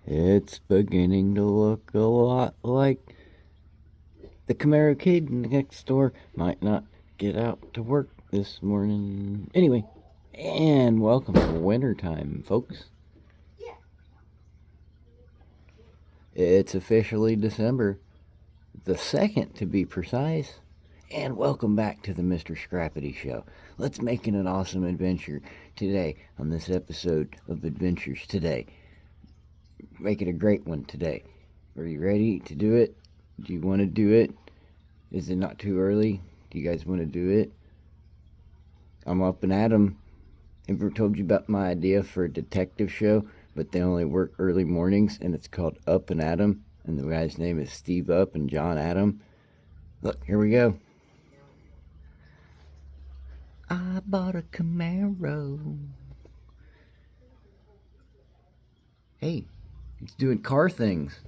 It's beginning to look a lot like the Camaro kid next door might not get out to work this morning. Anyway, and welcome to wintertime, folks. It's officially December the 2nd, to be precise. And welcome back to the Mr. Scrappity Show. Let's make it an awesome adventure today on this episode of Adventures Today. Make it a great one today. Are you ready to do it? Do you want to do it? Is it not too early? Do you guys want to do it? I'm up and at 'em. Ever told you about my idea for a detective show, but they only work early mornings, and it's called Up and at 'em, and the guy's name is Steve Up and John Adam. Look, here we go. I bought a Camaro. Hey, it's doing car things.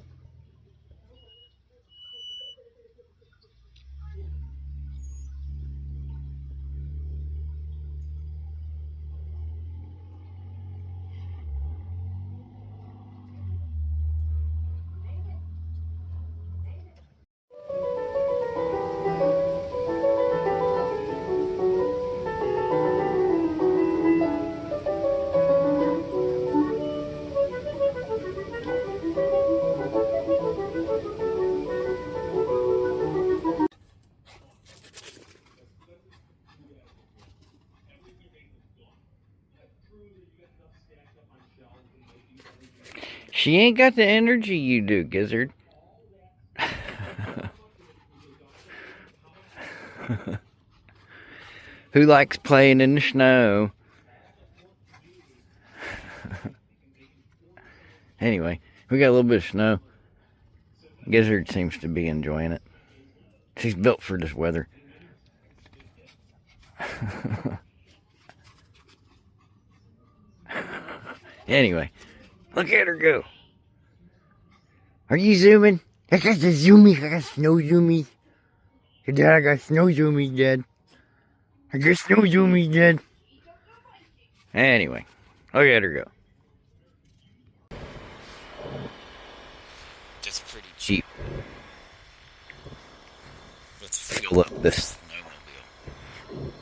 She ain't got the energy you do, Gizzard. Who likes playing in the snow? Anyway, we got a little bit of snow. Gizzard seems to be enjoying it. She's built for this weather. Anyway, look at her go. Are you zooming? I got the zoomies. I got snow zoomies. Hey, Dad, I got snow zoomies, Dad. I got snow zoomies, Dad. Anyway, look at her go. Just pretty cheap. Let's fill up this snowmobile.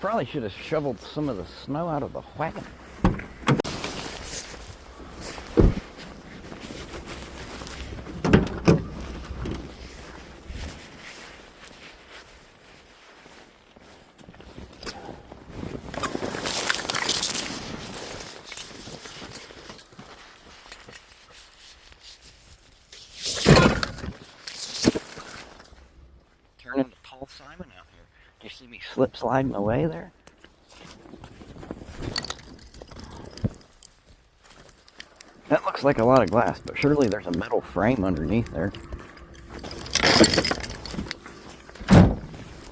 Probably should have shoveled some of the snow out of the wagon. Turning to Paul Simon out here. Do you see me slip sliding away there? That looks like a lot of glass, but surely there's a metal frame underneath there.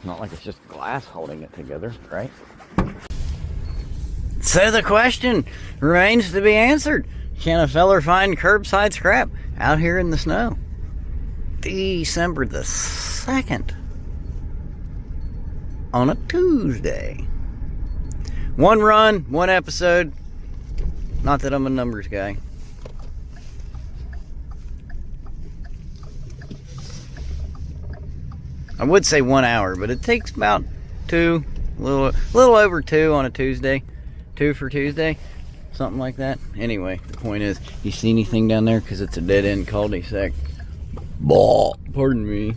Not like it's just glass holding it together, right? So the question remains to be answered. Can a feller find curbside scrap out here in the snow? December the 2nd. On a Tuesday. One run, one episode. Not that I'm a numbers guy. I would say 1 hour, but it takes about two, a little over 2 on a Tuesday. 2 for Tuesday, something like that. Anyway, the point is, you see anything down there? Because it's a dead-end cul-de-sac. Pardon me.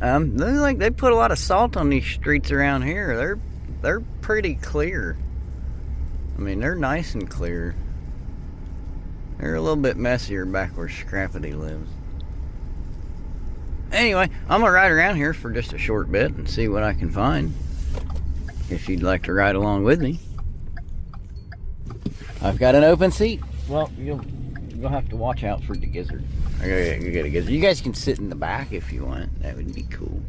They put a lot of salt on these streets around here. They're pretty clear. I mean, they're nice and clear. They're a little bit messier back where Scrappity lives. Anyway, I'm gonna ride around here for just a short bit and see what I can find. If you'd like to ride along with me. I've got an open seat. Well, you'll have to watch out for the gizzard. I gotta get a gizzard. You guys can sit in the back if you want. That would be cool.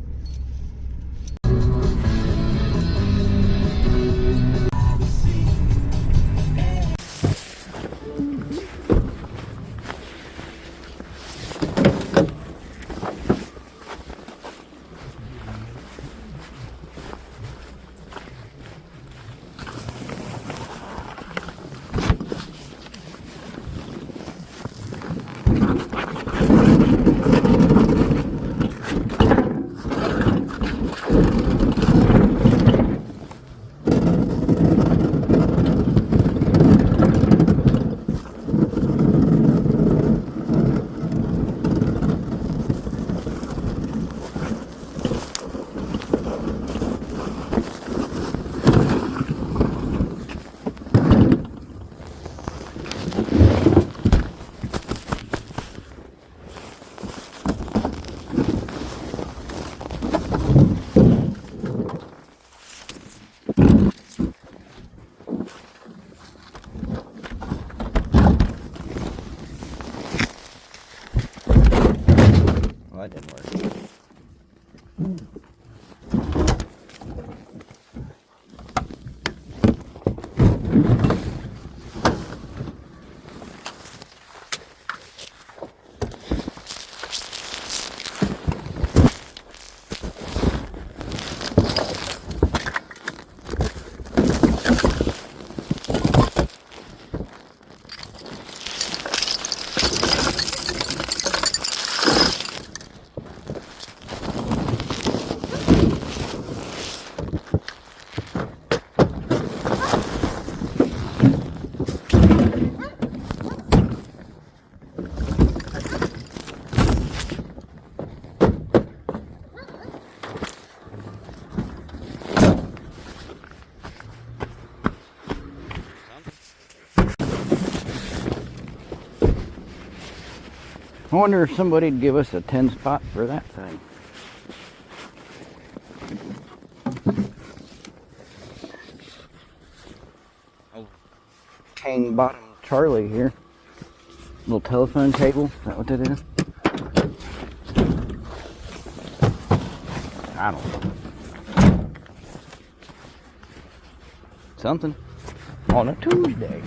Well, that didn't work. I wonder if somebody'd give us a 10 spot for that thing. Oh, cane bottom Charlie here. Little telephone cable. Is that what that is? I don't know. Something on a Tuesday.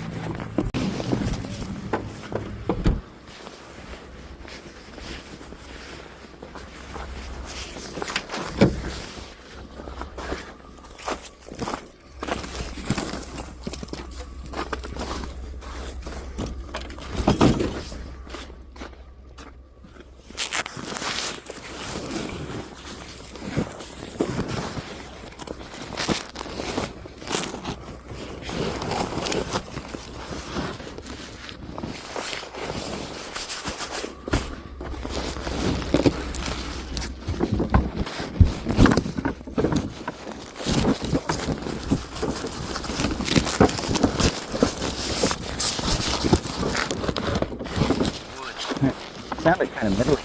Sounded kind of middling.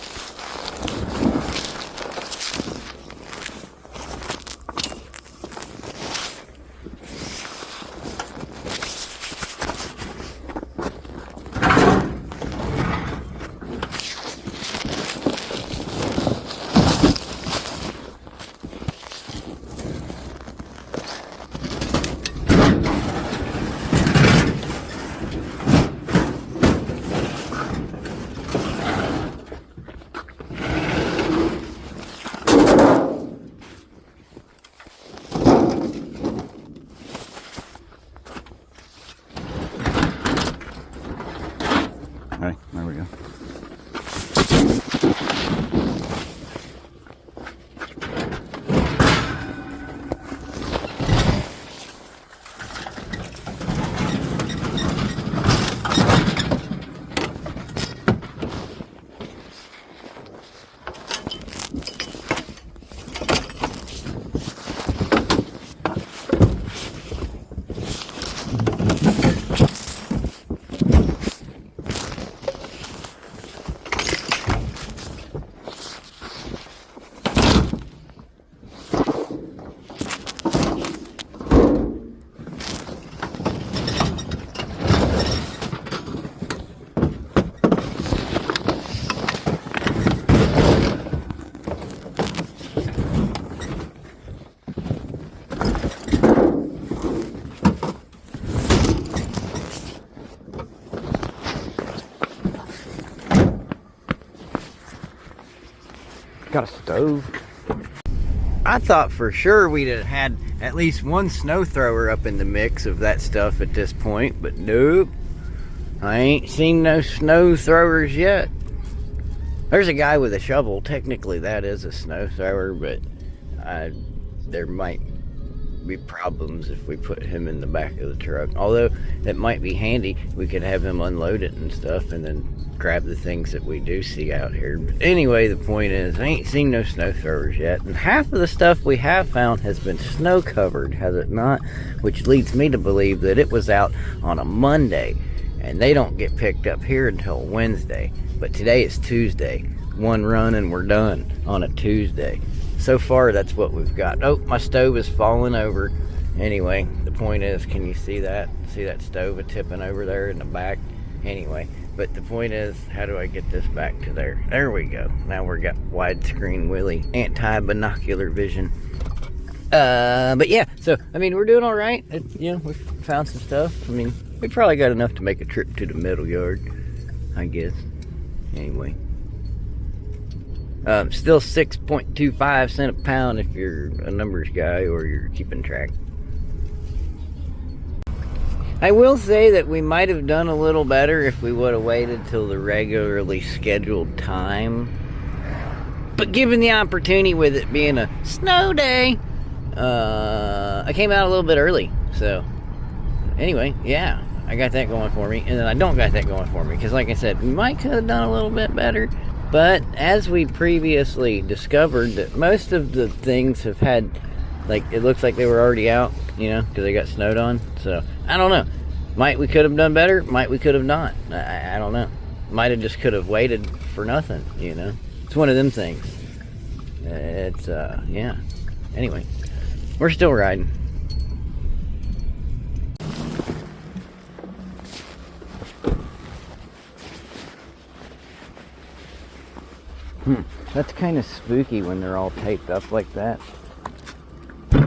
Got a stove. I thought for sure we'd have had at least one snow thrower up in the mix of that stuff at this point, but nope. I ain't seen no snow throwers yet. There's a guy with a shovel. Technically that is a snow thrower, but there might be problems if we put him in the back of the truck. Although it might be handy, we could have him unload it and stuff and then grab the things that we do see out here. But anyway, the point is, I ain't seen no snow throwers yet, and half of the stuff we have found has been snow covered, has it not? Which leads me to believe that it was out on a Monday, and they don't get picked up here until Wednesday. But today is Tuesday. One run and we're done on a Tuesday. So far, that's what we've got. Oh, my stove is falling over. Anyway, the point is, can you see that? See that stove tipping over there in the back? Anyway, but the point is, how do I get this back to there? There we go. Now we've got widescreen Willie, anti-binocular vision. But yeah, so, I mean, we're doing all right. You know, we found some stuff. I mean, we probably got enough to make a trip to the middle yard, I guess. Anyway. Still 6.25 cents a pound if you're a numbers guy or you're keeping track. I will say that we might have done a little better if we would have waited till the regularly scheduled time. But given the opportunity with it being a snow day, I came out a little bit early. So, anyway, yeah, I got that going for me. And then I don't got that going for me. Because like I said, we might could have done a little bit better. But as we previously discovered, that most of the things have had, like, it looks like they were already out, you know, because they got snowed on. So, I don't know. Might we could have done better, might we could have not. I don't know. Might have just could have waited for nothing, you know. It's one of them things. It's, yeah. Anyway, we're still riding. That's kind of spooky when they're all taped up like that. I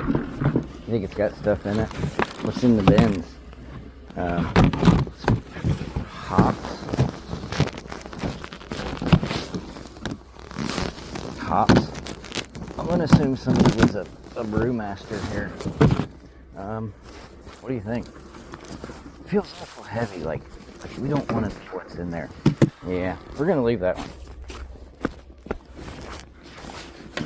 think it's got stuff in it. What's in the bins? Hops. I'm gonna assume somebody was a brewmaster here. What do you think? It feels awful heavy, like we don't want to know what's in there. Yeah, we're gonna leave that one.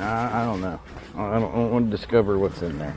I don't know. I don't want to discover what's in there.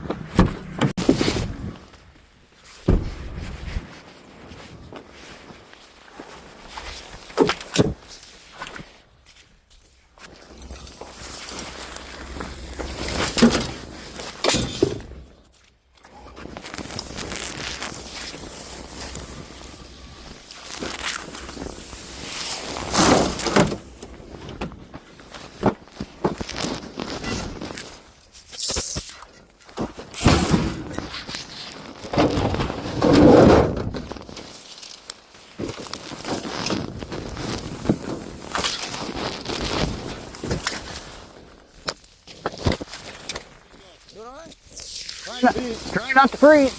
Try not to freeze.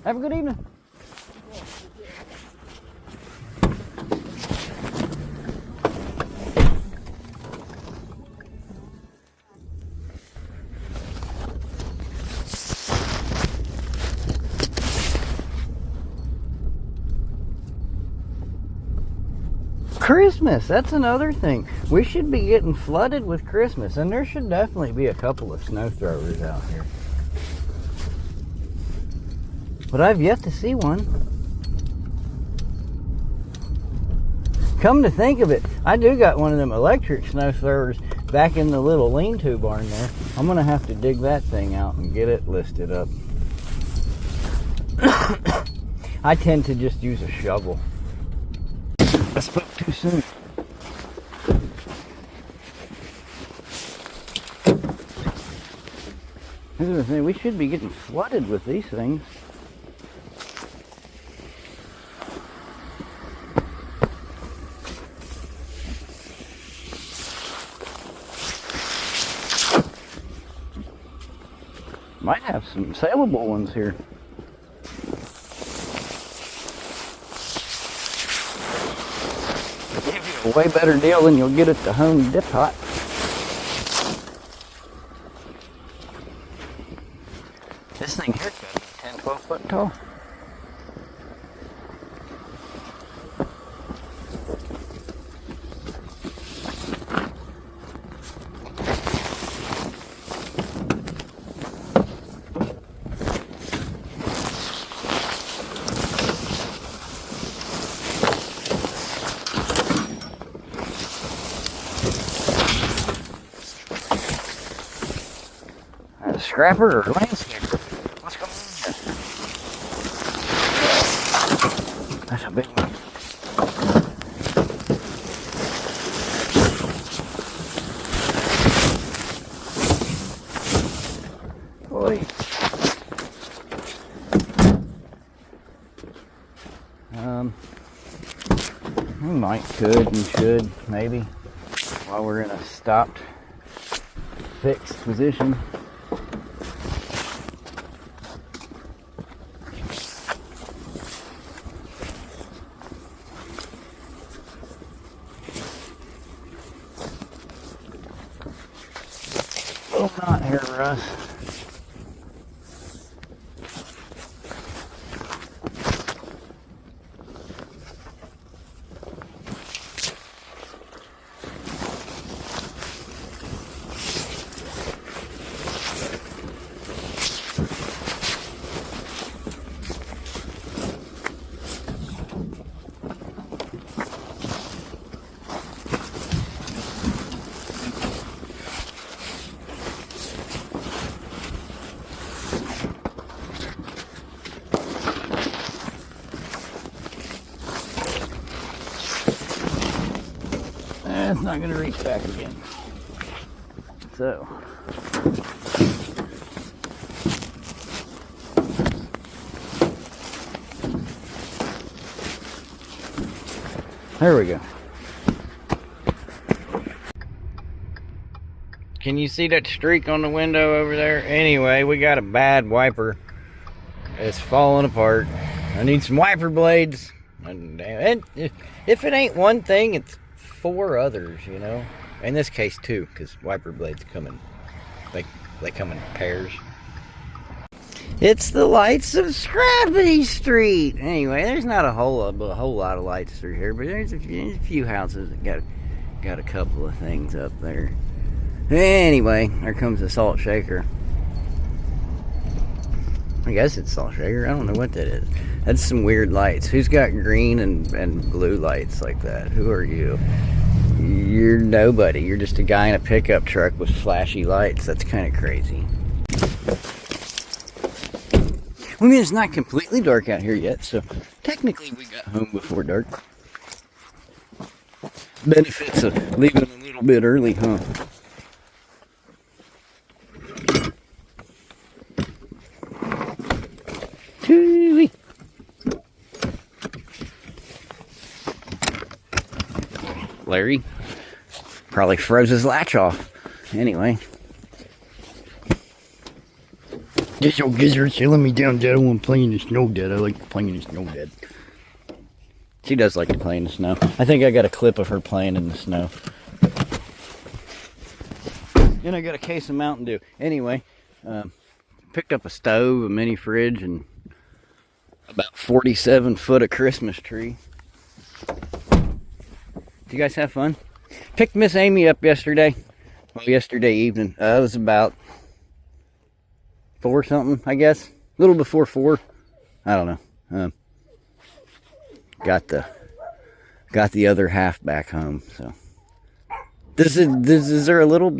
Have a good evening. Christmas, that's another thing. We should be getting flooded with Christmas, and there should definitely be a couple of snow throwers out here. But I've yet to see one. Come to think of it, I do got one of them electric snow throwers back in the little lean-to barn there. I'm going to have to dig that thing out and get it listed up. I tend to just use a shovel. I spoke too soon. This is the thing, we should be getting flooded with these things. Might have some saleable ones here. They'll give you a way better deal than you'll get at the Home Depot. This thing here could be 10, 12 foot tall. A scrapper or landscaper? What's going on here? That's a big one. Boy. We might, could, and should, maybe, while we're in a stopped, fixed position. Little knot here, Russ. It's not going to reach back again. So, there we go. Can you see that streak on the window over there? Anyway, we got a bad wiper. It's falling apart. I need some wiper blades. And if it ain't one thing, it's 4 others, you know. In this case 2, because wiper blades come in, they come in pairs. It's the lights of Scrappity Street. Anyway, there's not a whole lot of lights through here, but there's a few houses that got a couple of things up there. Anyway, there comes the salt shaker. I guess it's salt shaker. I don't know what that is. That's some weird lights. Who's got green and blue lights like that? Who are you? You're nobody. You're just a guy in a pickup truck with flashy lights. That's kind of crazy. I mean, it's not completely dark out here yet, so technically we got home before dark. Benefits of leaving a little bit early, huh? Choo-wee. Larry probably froze his latch off. Anyway. This old gizzard's killing me down, Dad. I want to play in the snow, Dad. I like playing in the snow, Dad. She does like to play in the snow. I think I got a clip of her playing in the snow. And I got a case of Mountain Dew. Anyway, picked up a stove, a mini fridge, and about 47 foot of Christmas tree. Did you guys have fun? Picked Miss Amy up yesterday. Well, yesterday evening. It was about 4 something, I guess. A little before 4. I don't know. Got the other half back home. So is there a little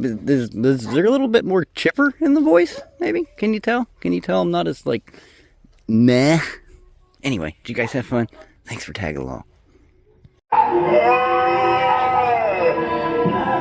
bit more chipper in the voice? Maybe. Can you tell? Can you tell I'm not as like meh? Anyway, did you guys have fun? Thanks for tagging along.